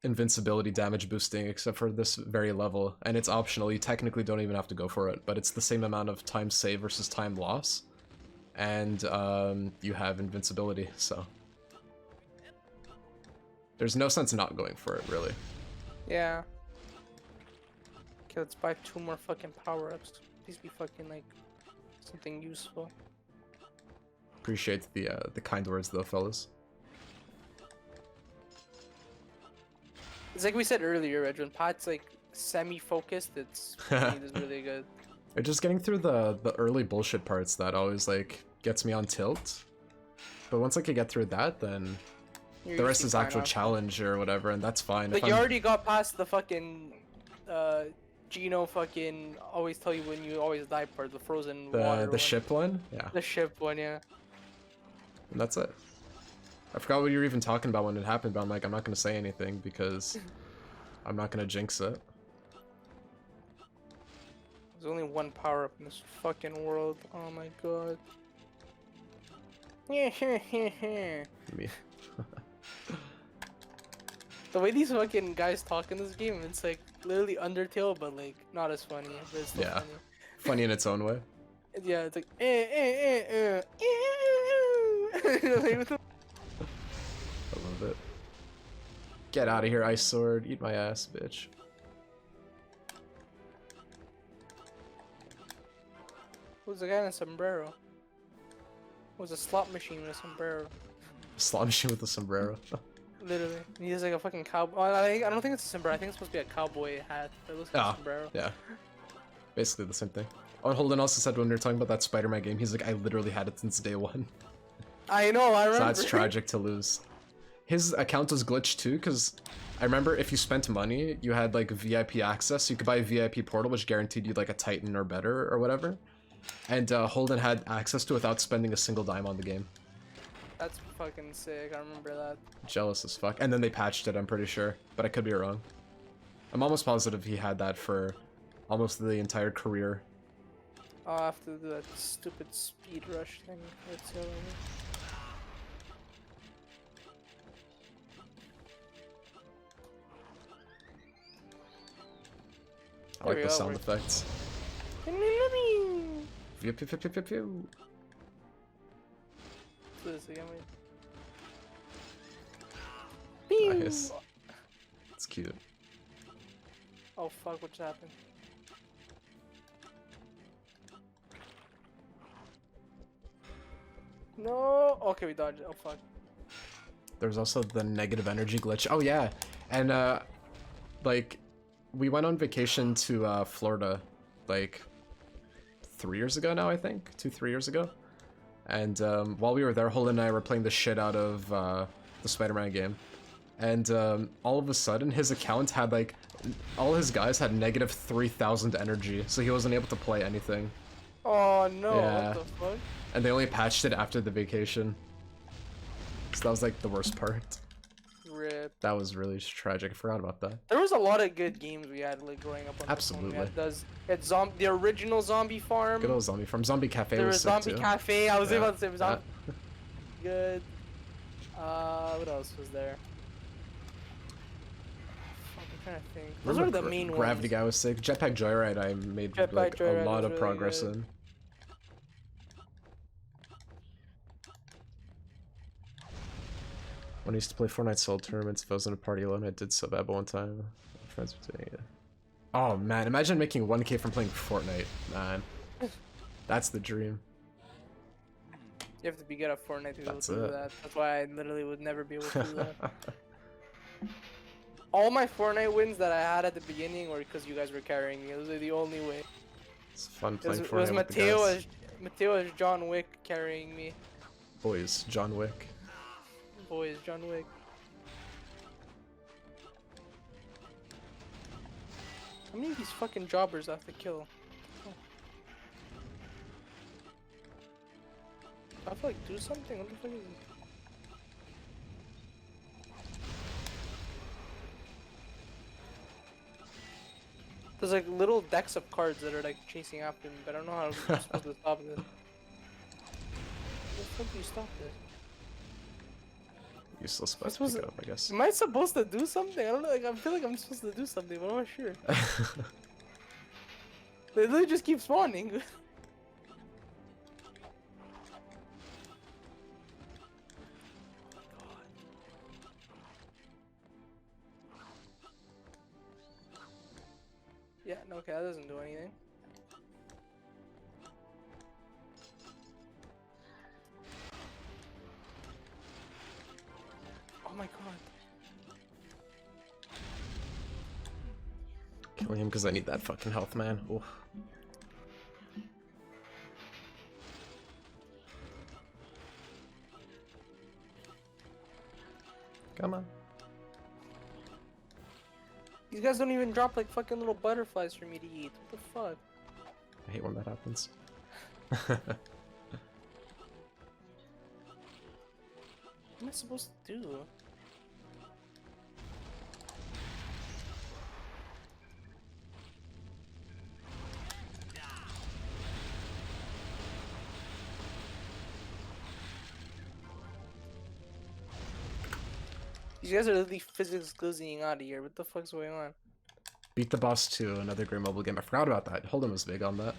invincibility damage boosting except for this very level, and it's optional. You technically don't even have to go for it, but it's the same amount of time save versus time loss, and you have invincibility, so there's no sense not going for it, really. Yeah. Okay, let's buy 2 more fucking power-ups. Please be fucking like something useful. Appreciate the kind words though, fellas. It's like we said earlier, Reg, when Pat's like semi-focused, it's is really good. Or just getting through the early bullshit parts that always like gets me on tilt. But once I can get through that, then You're the rest usually is fine actual after. challenge or whatever, and that's fine. Like If you I'm- already got past the fucking Gino fucking always tell you when you always die part, the frozen water the one. ship one, yeah, The ship one, yeah. and that's it. I forgot what you were even talking about when it happened, but I'm like, I'm not gonna say anything because I'm not gonna jinx it. There's only one power up in this fucking world. Oh my god. Me. The way these fucking guys talk in this game, it's like literally Undertale, but like not as funny. But it's still Yeah. funny. Funny in its own way. Yeah, it's like Like, what the- I love it. Get out of here, Ice Sword. Eat my ass, bitch. Who's the guy in a sombrero? Who's a slot machine with a sombrero? Slot machine with a sombrero. Literally. He has like a fucking cowboy. I don't think it's a sombrero. I think it's supposed to be a cowboy hat. That looks like Ah. a sombrero. Yeah. Basically the same thing. Oh, and Holden also said when we were talking about that Spider-Man game, he's like, I literally had it since day one. I know, I So remember. that's tragic to lose. His account was glitched too, because I remember if you spent money, you had like VIP access. You could buy a VIP portal, which guaranteed you like a Titan or better or whatever. And Holden had access to it without spending a single dime on the game. That's fucking sick. I remember that. Jealous as fuck. And then they patched it, I'm pretty sure. But I could be wrong. I'm almost positive he had that for almost the entire career. I'll have to do that stupid speed rush thing. Let's go. I like There we the go, sound we're- effects. Pew, pew, pew, pew, pew, pew. Do this again, wait. Nice. It's cute. Oh fuck, what just happened? No! Okay, we dodged it. Oh fuck. There's also the negative energy glitch. Oh yeah, and like we went on vacation to Florida like 3 years ago now, I think 2-3 years ago, and while we were there, Holden and I were playing the shit out of the Spider-Man game, and all of a sudden his account had like all his guys had negative 3,000 energy, so he wasn't able to play anything, Oh no, Yeah. what the fuck? and they only patched it after the vacation. So that was like the worst part. Rip. That was really tragic. I forgot about that. There was a lot of good games we had like growing up on this one. We Absolutely. had the original Zombie Farm. Good old Zombie Farm. Zombie Cafe There was was sick Zombie too. Cafe. I was Yeah. about to say Zombie. Yeah. Good. What else was there? Fuck, I'm trying to think. Those Remember are the main Gravity ones. Guy was sick. Jetpack Joyride I made Jetpack like Joyride a lot was of really progress good. in. When I used to play Fortnite solo tournaments, if I was in a party alone, I did so bad one time. My friends were doing it. Oh man, imagine making 1K from playing Fortnite, man. That's the dream. You have to be good at Fortnite to be able That's to do it. that. That's why I literally would never be able to do that. All my Fortnite wins that I had at the beginning were because you guys were carrying me. Those are the only way. It's fun It playing was Fortnite with the Mateo guys. as John Wick carrying me. Boys, John Wick. Boy, is John Wick. How many of these fucking jobbers I have to kill? Oh. I have to like do something? What the fuck is it? There's like little decks of cards that are like chasing after me, but I don't know how I'm supposed to stop this. How the fuck do you stop this? Useless, I'm but supposed pick to- it up, I guess. Am I supposed to do something? I don't know, like I feel like I'm supposed to do something, but I'm not sure. They literally just keep spawning. Yeah, no, okay, that doesn't do anything. Oh my god. Killing him because I need that fucking health, man. Oof. Come on. These guys don't even drop like fucking little butterflies for me to eat. What the fuck? I hate when that happens. What am I supposed to do? These guys are literally physics glizzying out of here. What the fuck's going on? Beat the Boss 2, another great mobile game. I forgot about that. Hold'em was big on that.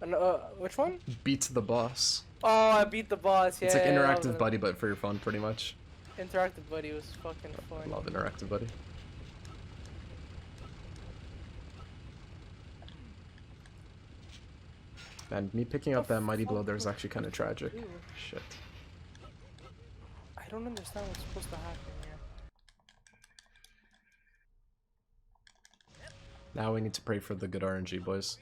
And, which one? Beat the Boss. Oh, I beat the boss. Yeah. It's like yeah, that was Interactive a- Buddy, but for your phone, pretty much. Interactive Buddy was fucking fun. I love Interactive Buddy. And me picking up that Mighty Blow there is actually kind of tragic. Ew. Shit. I don't understand what's supposed to happen here. Now we need to pray for the good RNG, boys.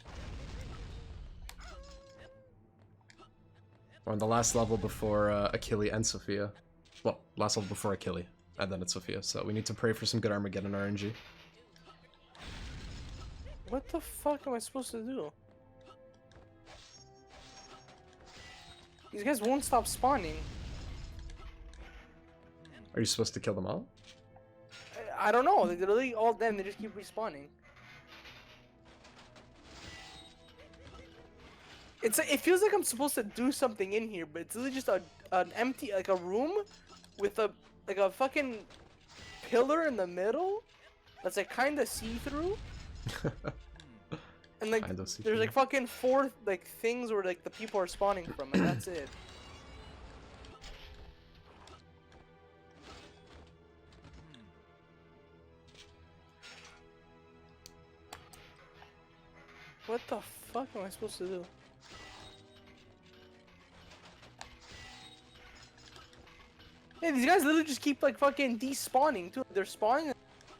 We're on the last level before Achille and Sophia. Well, last level before Achille, and then it's Sophia. So we need to pray for some good Armageddon RNG. What the fuck am I supposed to do? These guys won't stop spawning. Are you supposed to kill them all? I don't know. They're literally all dead. They just keep respawning. It feels like I'm supposed to do something in here, but it's literally just an empty, like a room with a fucking pillar in the middle that's like kind of see-through. And like Kind of there's see-through. like fucking four like things where like the people are spawning from, and that's it. What the fuck am I supposed to do? Yeah, these guys literally just keep like fucking despawning too. They're spawning and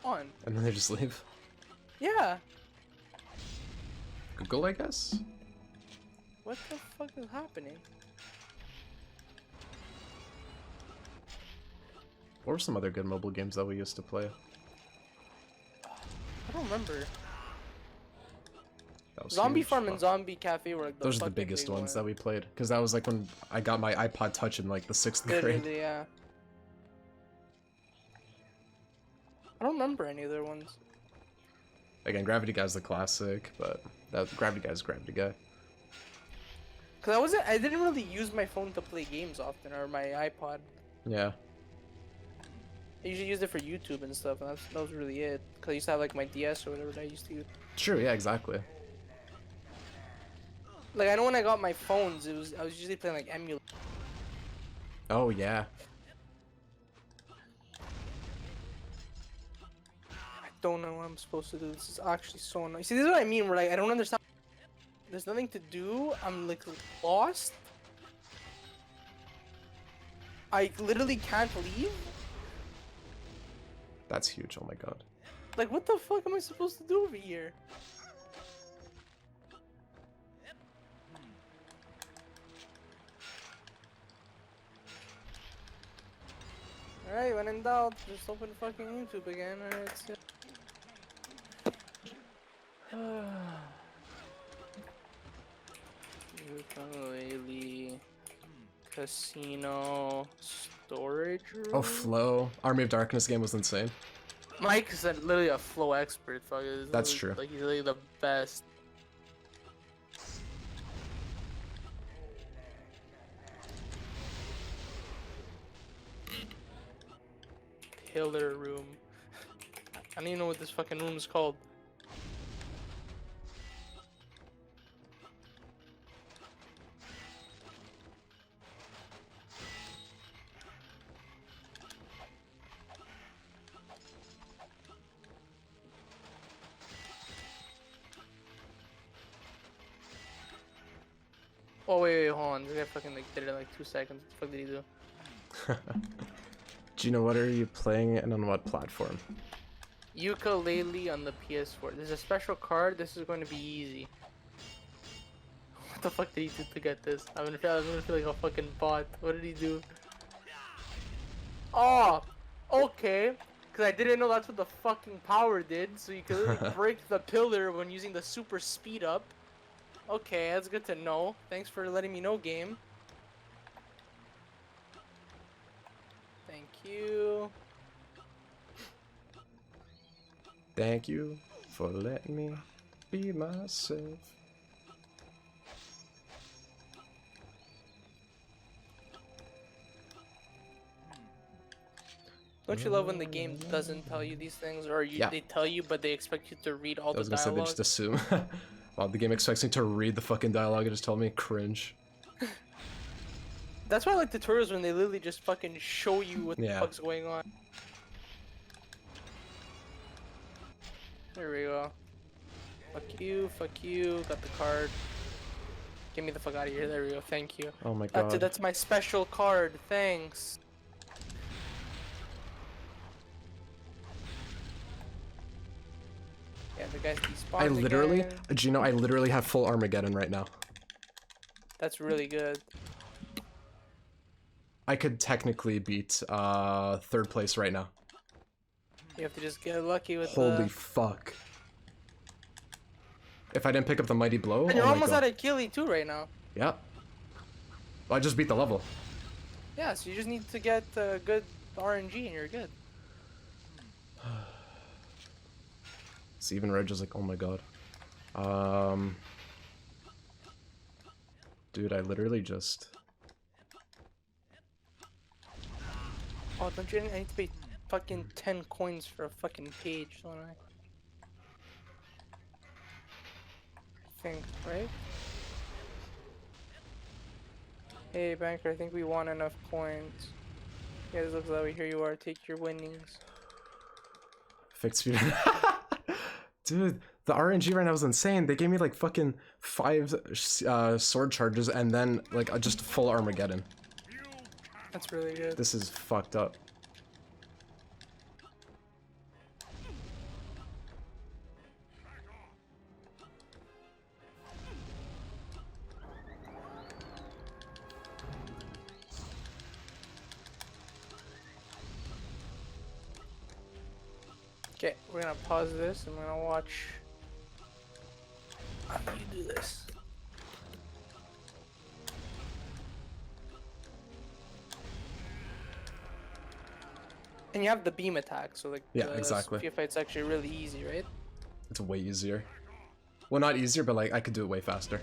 on. And then they just leave. Yeah. Google, I guess? What the fuck is happening? What were some other good mobile games that we used to play? I don't remember. That was Zombie huge. Farm Fuck. and Zombie Cafe were like the Those are the fucking biggest big ones that we played. Because that was like when I got my iPod Touch in like the 6th grade. Literally, yeah. I don't remember any other ones. Again, Gravity Guy's the classic, but that Gravity Guy's Gravity Guy. Cause I didn't really use my phone to play games often, or my iPod. Yeah. I usually used it for YouTube and stuff, and that was really it. Cause I used to have like my DS or whatever that I used to use. True, yeah, exactly. Like I know when I got my phones, I was usually playing like emulator. Oh, yeah. I don't know what I'm supposed to do. This is actually so annoying. See, this is what I mean. Where like I don't understand. There's nothing to do. I'm like lost. I literally can't leave? That's huge, oh my god. Like, what the fuck am I supposed to do over here? Alright, when in doubt, just open fucking YouTube again and it's... Ukulele... Casino... Storage room? Oh, Flow. Army of Darkness game was insane. Mike is literally a flow expert, fuck. That's true. Like, he's literally the best. Pillar room. I don't even know what this fucking room is called. Oh wait, hold on. This guy fucking like did it in like 2 seconds. What the fuck did he do? Gino, what are you playing and on what platform? Ukulele on the PS4. There's a special card. This is going to be easy. What the fuck did he do to get this? I'm gonna feel like a fucking bot. What did he do? Oh, okay. Cause I didn't know that's what the fucking power did. So you could literally break the pillar when using the super speed up. Okay, that's good to know. Thanks for letting me know, game. Thank you. Thank you for letting me be myself. Don't you love when the game doesn't tell you these things, or you, Yeah. they tell you but they expect you to read all I the was gonna say they dialogue? just assume. Wow, the game expects me to read the fucking dialogue. It just told me cringe. That's why I like tutorials when they literally just fucking show you what the Yeah. fuck's going on. There we go. Fuck you, got the card. Get me the fuck out of here, there we go, thank you. Oh my god. That's my special card, thanks. Yeah, the guy's despawned I literally, again. Gino, I literally have full Armageddon right now. That's really good. I could technically beat third place right now. You have to just get lucky with Holy fuck. If I didn't pick up the mighty blow, And you're oh my almost god. at Achille too right now. Yeah. Well, I just beat the level. Yeah, so you just need to get good RNG and you're good. So even Reg is like, oh my god. Dude, I literally just... Oh, don't you? I need to pay fucking 10 coins for a fucking page, don't I? I think, right? Hey, banker, I think we want enough coins. Yeah, this looks that way. Here you are. Take your winnings. Fixed speed. Dude, the RNG right now is insane. They gave me like fucking 5 sword charges and then like just full Armageddon. That's really good. This is fucked up. Okay, we're gonna pause this and we're gonna watch how you do this. And you have the beam attack, so like Yeah, the exactly. Sophia fight's actually really easy, right? It's way easier. Well, not easier, but like I could do it way faster.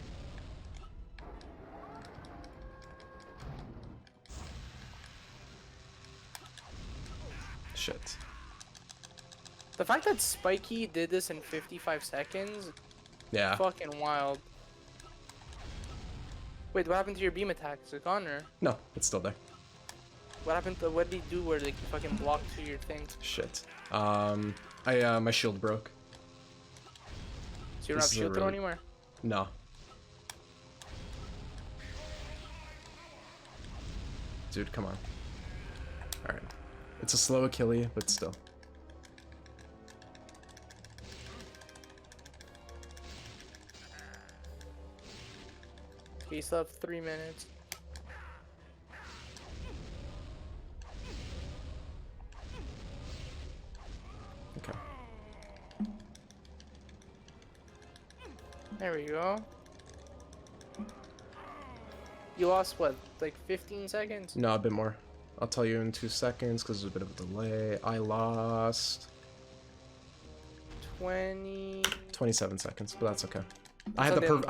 Shit. The fact that Spiky did this in 55 seconds, Yeah. fucking wild. Wait, what happened to your beam attack? Is it gone or? No, it's still there. What happened to, what did he do where like you fucking blocked through your thing? Shit. My shield broke. So you don't This have is a shield throw really- anymore? No. Dude, come on. It's a slow Achille, but still. Okay, you still have 3 minutes. Okay. There we go. You lost what, like 15 seconds? No, a bit more. I'll tell you in 2 seconds because there's a bit of a delay. I lost 27 seconds, but that's okay. I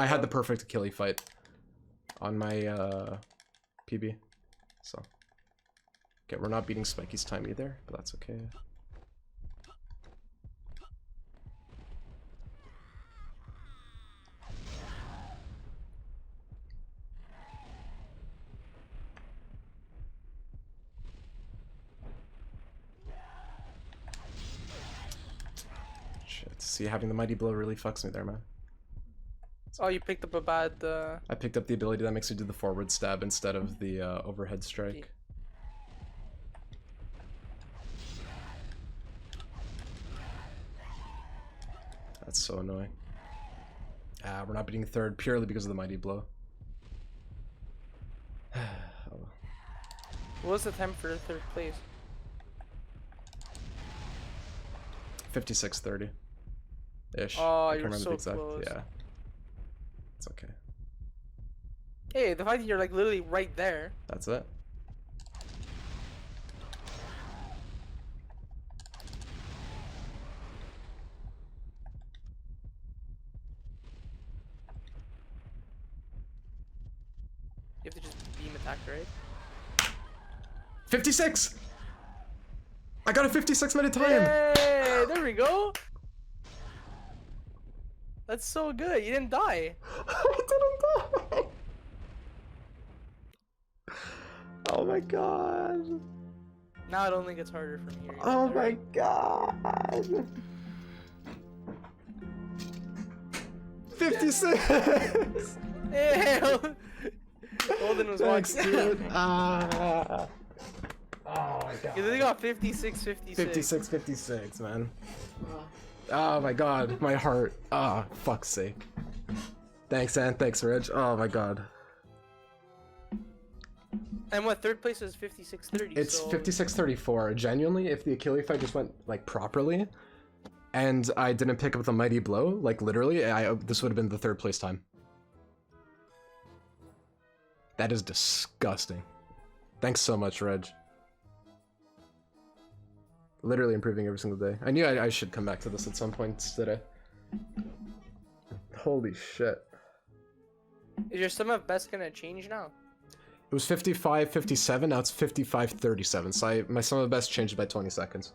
had the perfect Achille fight on my PB, so okay. We're not beating Spiky's time either, but that's okay. Shit, see, having the mighty blow really fucks me there, man. Oh, you picked up a bad. I picked up the ability that makes you do the forward stab instead of the overhead strike. That's so annoying. Ah, we're not beating third purely because of the mighty blow. Oh. What was the time for third place? 56:30 ish. Oh, I you're can't remember so the exact. close. Yeah, it's okay. Hey, the fact that you're like literally right there. That's it. You have to just beam attack, right? 56. I got a 56-minute time. Hey, there we go. That's so good. You didn't die. I didn't die. Oh my god. Now it only gets harder from here. Oh my god. 56. Hey, Golden was Thanks, watching. dude. Oh my god. You got 56, 56, man. Oh my god, my heart. Oh, fuck's sake. Thanks, Ann. Thanks, Reg. Oh my god. And what, third place is 56-30. It's so... 56-34. Genuinely, if the Achille fight just went like properly, and I didn't pick up the mighty blow, like literally, this would have been the third place time. That is disgusting. Thanks so much, Reg. Literally improving every single day. I knew I should come back to this at some point today. Holy shit. Is your sum of best gonna change now? It was 55-57, now it's 55-37, so my sum of best changed by 20 seconds.